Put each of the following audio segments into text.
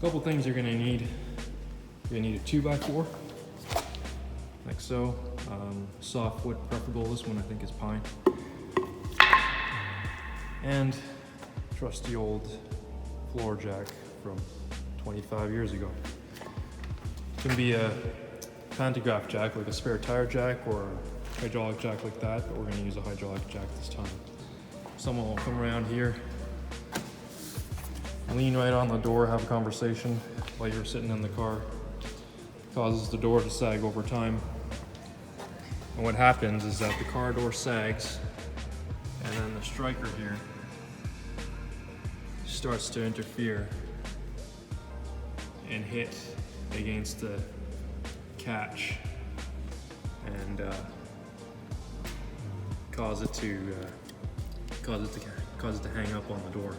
couple things you're gonna need. You're gonna need a 2x4, like so. Softwood preferable. This one I think is pine. And trusty old floor jack from 25 years ago. It can be a pantograph jack, like a spare tire jack, or a hydraulic jack like that, but we're gonna use a hydraulic jack this time. Someone will come around here, lean right on the door, have a conversation while you're sitting in the car. Causes the door to sag over time. And what happens is that the car door sags, and then the striker here starts to interfere and hit against the catch and cause it to hang up on the door.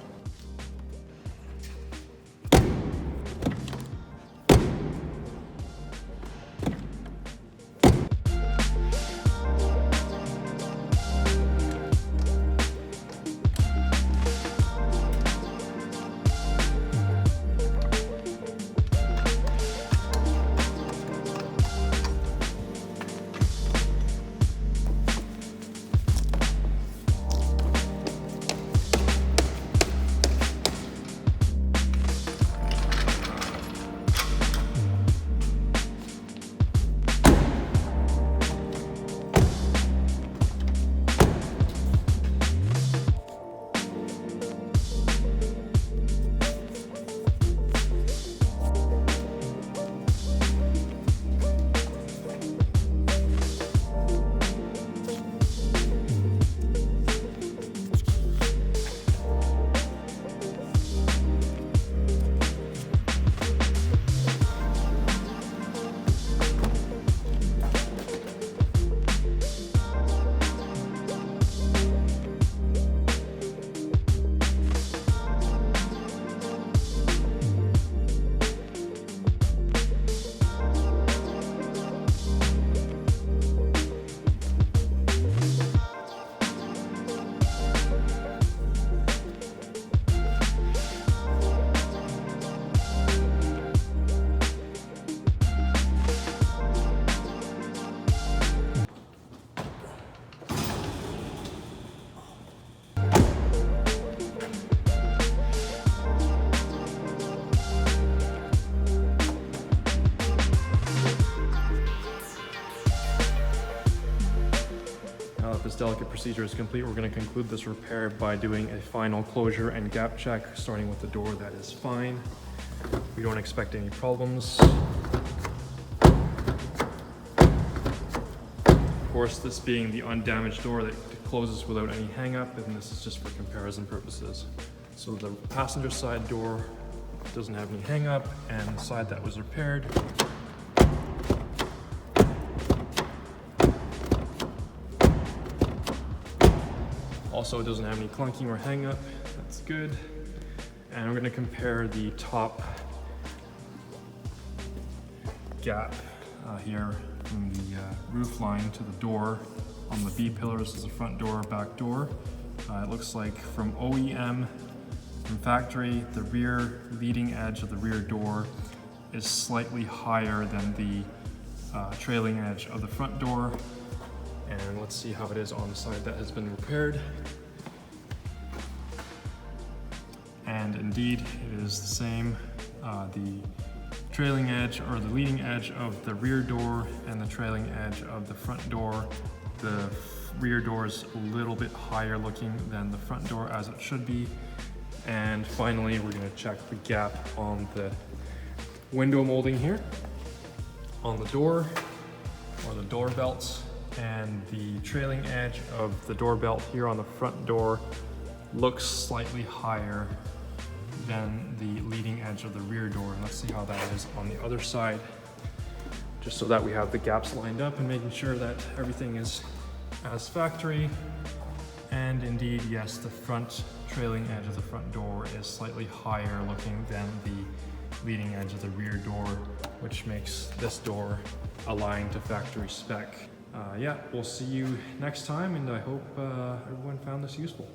This delicate procedure is complete. We're going to conclude this repair by doing a final closure and gap check, starting with the door. That is fine. We don't expect any problems. Of course, this being the undamaged door that closes without any hang up, and this is just for comparison purposes. So the passenger side door doesn't have any hang up, and the side that was repaired also doesn't have any clunking or hang up. That's good. And we're going to compare the top gap here from the roof line to the door on the B pillar. This is the front door, back door. It looks like from OEM, from factory, the rear leading edge of the rear door is slightly higher than the trailing edge of the front door. And let's see how it is on the side that has been repaired. And indeed, it is the same. The trailing edge, or the leading edge of the rear door, and the trailing edge of the front door. The rear door is a little bit higher looking than the front door, as it should be. And finally, we're going to check the gap on the window molding here, on the door, or the door belts. And the trailing edge of the door belt here on the front door looks slightly higher than the leading edge of the rear door. And let's see how that is on the other side, just so that we have the gaps lined up and making sure that everything is as factory. And indeed, yes, the front trailing edge of the front door is slightly higher looking than the leading edge of the rear door, which makes this door aligned to factory spec. Yeah, we'll see you next time, and I hope everyone found this useful.